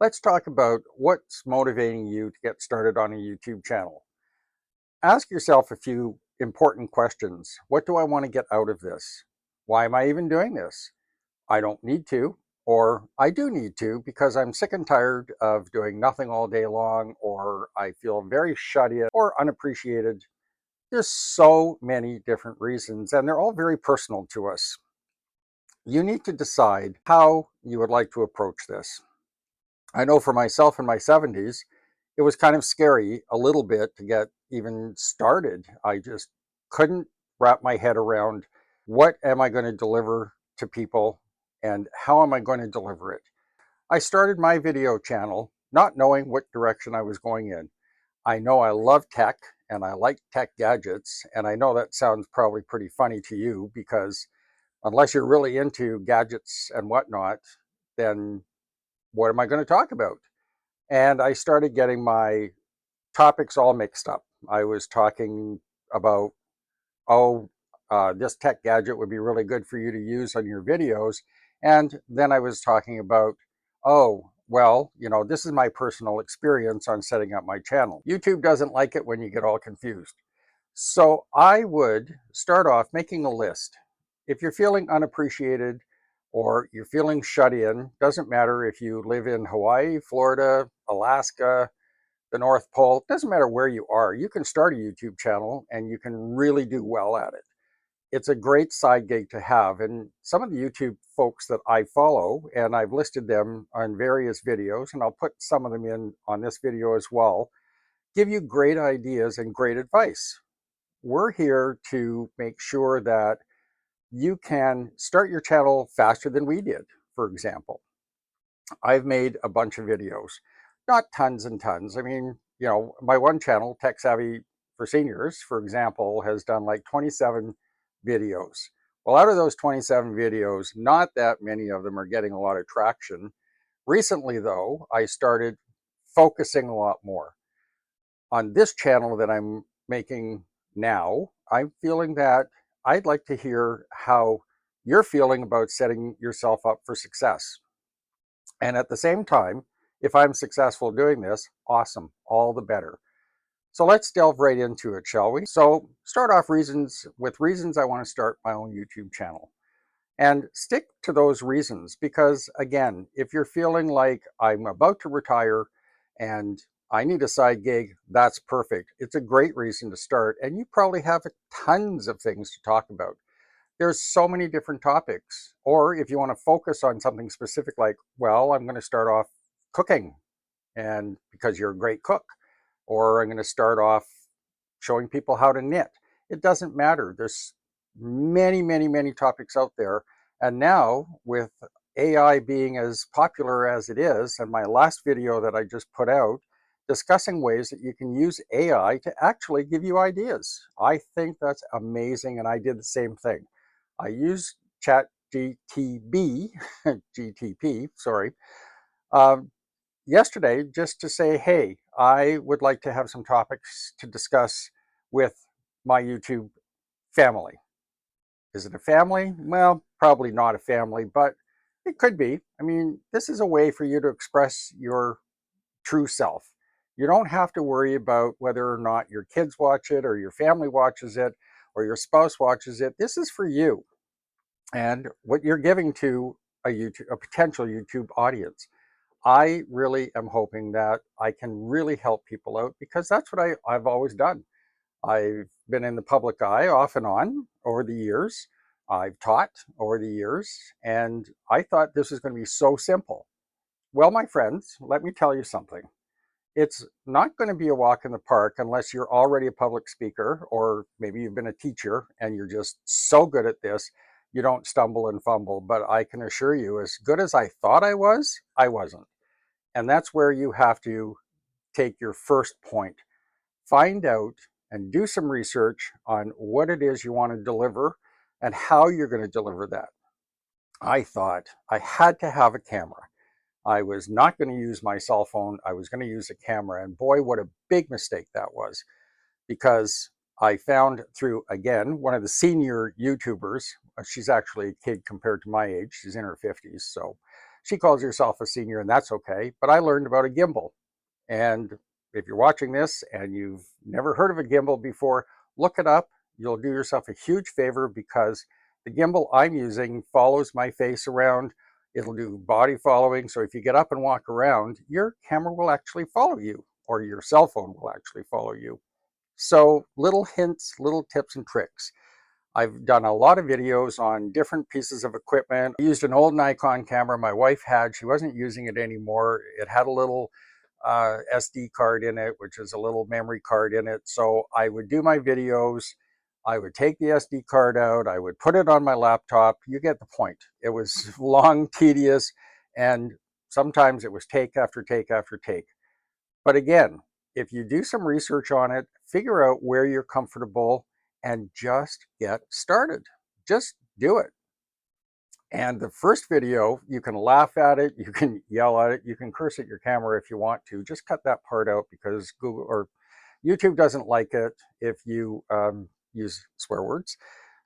Let's talk about what's motivating you to get started on a YouTube channel. Ask yourself a few important questions. What do I want to get out of this? Why am I even doing this? I don't need to, or I do need to because I'm sick and tired of doing nothing all day long, or I feel very shut in or unappreciated. There's so many different reasons, and they're all very personal to us. You need to decide how you would like to approach this. I know for myself in my 70s, it was kind of scary a little bit to get even started. I just couldn't wrap my head around what am I going to deliver to people and how am I going to deliver it. I started my video channel not knowing what direction I was going in. I know I love tech and I like tech gadgets, and I know that sounds probably pretty funny to you because unless you're really into gadgets and whatnot, then what am I going to talk about? And I started getting my topics all mixed up. I was talking about, oh, this tech gadget would be really good for you to use on your videos. And then I was talking about, oh, well, this is my personal experience on setting up my channel. YouTube doesn't like it when you get all confused. So I would start off making a list. If you're feeling unappreciated or you're feeling shut in, doesn't matter if you live in Hawaii, Florida, Alaska, the North Pole, doesn't matter where you are, you can start a YouTube channel and you can really do well at it. It's a great side gig to have. And some of the YouTube folks that I follow, and I've listed them on various videos, and I'll put some of them in on this video as well, give you great ideas and great advice. We're here to make sure that you can start your channel faster than we did, for example. I've made a bunch of videos, not tons and tons. I mean, my one channel, Tech Savvy for Seniors, for example, has done like 27 videos. Well, out of those 27 videos, not that many of them are getting a lot of traction. Recently, though, I started focusing a lot more. On this channel that I'm making now, I'm feeling that I'd like to hear how you're feeling about setting yourself up for success. And at the same time, if I'm successful doing this, awesome, all the better. So let's delve right into it, shall we? So start off with reasons I want to start my own YouTube channel. And stick to those reasons because, again, if you're feeling like I'm about to retire and I need a side gig, that's perfect. It's a great reason to start. And you probably have tons of things to talk about. There's so many different topics. Or if you want to focus on something specific, like, well, I'm going to start off cooking, and because you're a great cook, or I'm going to start off showing people how to knit. It doesn't matter. There's many, many, many topics out there. And now with AI being as popular as it is, and my last video that I just put out discussing ways that you can use AI to actually give you ideas. I think that's amazing, and I did the same thing. I used Chat GTP, sorry, yesterday just to say, hey, I would like to have some topics to discuss with my YouTube family. Is it a family? Well, probably not a family, but it could be. I mean, this is a way for you to express your true self. You don't have to worry about whether or not your kids watch it or your family watches it or your spouse watches it. This is for you and what you're giving to a potential YouTube audience. I really am hoping that I can really help people out because that's what I've always done. I've been in the public eye off and on over the years. I've taught over the years, and I thought this was going to be so simple. Well, my friends, let me tell you something. It's not going to be a walk in the park unless you're already a public speaker, or maybe you've been a teacher and you're just so good at this, you don't stumble and fumble. But I can assure you, as good as I thought I wasn't. And that's where you have to take your first point. Find out and do some research on what it is you want to deliver and how you're going to deliver that. I thought I had to have a camera. I was not going to use my cell phone. I was going to use a camera. And boy, what a big mistake that was, because I found through, again, one of the senior YouTubers, she's actually a kid compared to my age. She's in her 50s. So She calls herself a senior, and that's okay. But I learned about a gimbal. And if you're watching this and you've never heard of a gimbal before, look it up. You'll do yourself a huge favor because the gimbal I'm using follows my face around. It'll do body following. So if you get up and walk around, your camera will actually follow you, or your cell phone will actually follow you. So little hints, little tips and tricks. I've done a lot of videos on different pieces of equipment. I used an old Nikon camera my wife had. She wasn't using it anymore. It had a little SD card in it, which is a little memory card in it. So I would do my videos. I would take the SD card out. I would put it on my laptop. You get the point. It was long, tedious, and sometimes it was take after take after take. But again, if you do some research on it, figure out where you're comfortable and just get started. Just do it. And the first video, you can laugh at it, you can yell at it, you can curse at your camera if you want to. Just cut that part out because Google or YouTube doesn't like it if you use swear words.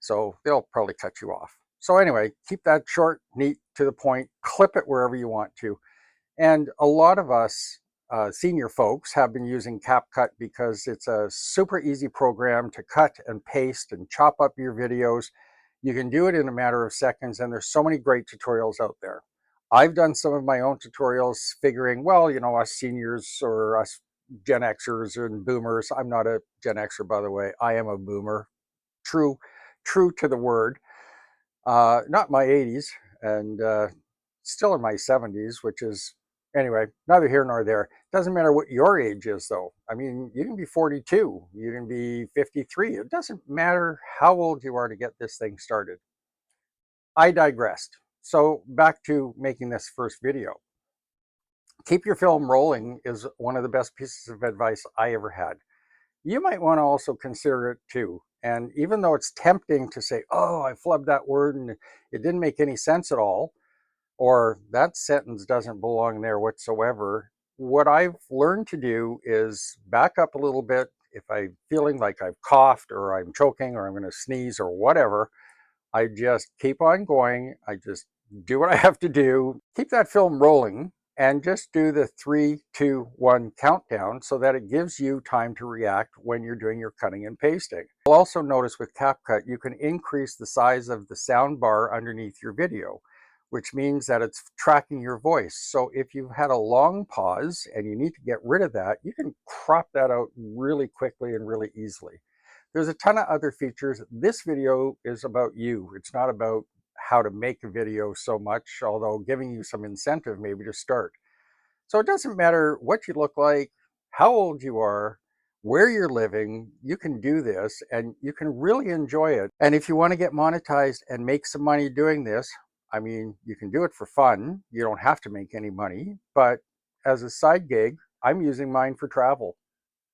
So they'll probably cut you off. So anyway, keep that short, neat, to the point, clip it wherever you want to. And a lot of us senior folks have been using CapCut because it's a super easy program to cut and paste and chop up your videos. You can do it in a matter of seconds, and there's so many great tutorials out there. I've done some of my own tutorials figuring, well, you know, us seniors or us Gen Xers and Boomers. I'm not a Gen Xer, by the way. I am a Boomer. True to the word. Not my 80s, and still in my 70s, which is, anyway, neither here nor there. Doesn't matter what your age is, though. I mean, you can be 42, you can be 53. It doesn't matter how old you are to get this thing started. I digressed. So back to making this first video. Keep your film rolling is one of the best pieces of advice I ever had. You might want to also consider it too. And even though it's tempting to say, oh, I flubbed that word and it didn't make any sense at all, or that sentence doesn't belong there whatsoever, what I've learned to do is back up a little bit. If I'm feeling like I've coughed or I'm choking or I'm going to sneeze or whatever, I just keep on going. I just do what I have to do, keep that film rolling, and just do the 3, 2, 1 countdown so that it gives you time to react when you're doing your cutting and pasting. You'll also notice with CapCut, you can increase the size of the sound bar underneath your video, which means that it's tracking your voice. So if you've had a long pause and you need to get rid of that, you can crop that out really quickly and really easily. There's a ton of other features. This video is about you. It's not about how to make a video so much, although giving you some incentive maybe to start. So it doesn't matter what you look like, how old you are, where you're living, you can do this and you can really enjoy it. And if you want to get monetized and make some money doing this, I mean, you can do it for fun. You don't have to make any money, but as a side gig, I'm using mine for travel.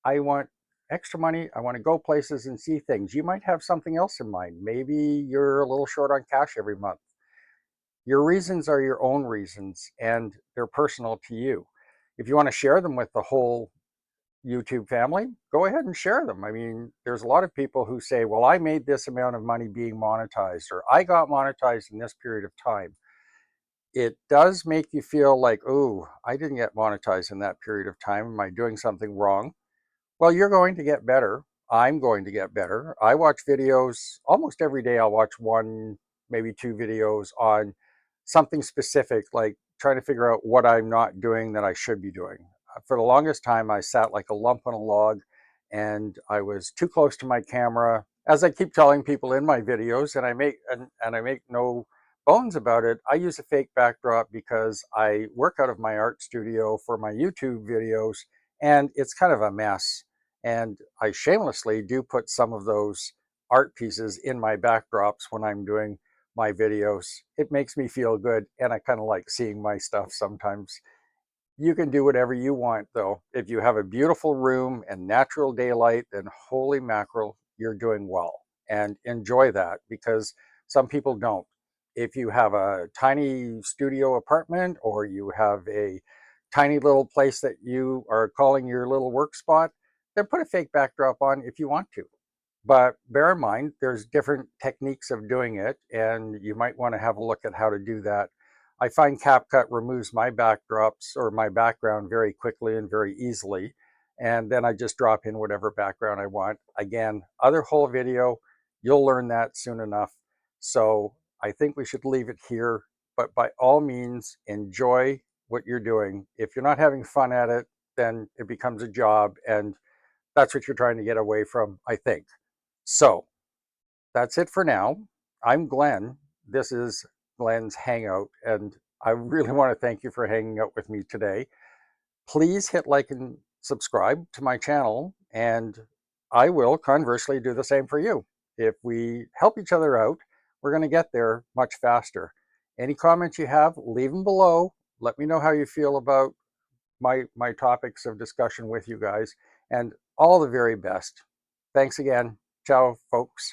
I want extra money. I want to go places and see things. You might have something else in mind. Maybe you're a little short on cash every month. Your reasons are your own reasons and they're personal to you. If you want to share them with the whole YouTube family, go ahead and share them. I mean, there's a lot of people who say, well, I made this amount of money being monetized, or I got monetized in this period of time. It does make you feel like, oh, I didn't get monetized in that period of time. Am I doing something wrong? Well, you're going to get better. I'm going to get better. I watch videos almost every day. I'll watch 1, maybe 2 videos on something specific, like trying to figure out what I'm not doing that I should be doing. For the longest time, I sat like a lump on a log and I was too close to my camera. As I keep telling people in my videos, and I make no bones about it, I use a fake backdrop because I work out of my art studio for my YouTube videos and it's kind of a mess. And I shamelessly do put some of those art pieces in my backdrops when I'm doing my videos. It makes me feel good, and I kind of like seeing my stuff sometimes. You can do whatever you want, though. If you have a beautiful room and natural daylight, then holy mackerel, you're doing well. And enjoy that, because some people don't. If you have a tiny studio apartment or you have a tiny little place that you are calling your little work spot, then put a fake backdrop on if you want to. But bear in mind, there's different techniques of doing it, and you might want to have a look at how to do that. I find CapCut removes my backdrops or my background very quickly and very easily. And then I just drop in whatever background I want. Again, other whole video, you'll learn that soon enough. So I think we should leave it here, but by all means, enjoy what you're doing. If you're not having fun at it, then it becomes a job, and that's what you're trying to get away from, I think. So that's it for now. I'm Glenn. This is Glen's Hangout, and I really want to thank you for hanging out with me today. Please hit like and subscribe to my channel, and I will conversely do the same for you. If we help each other out, we're going to get there much faster. Any comments you have, leave them below. Let me know how you feel about my topics of discussion with you guys, and all the very best. Thanks again. Ciao, folks.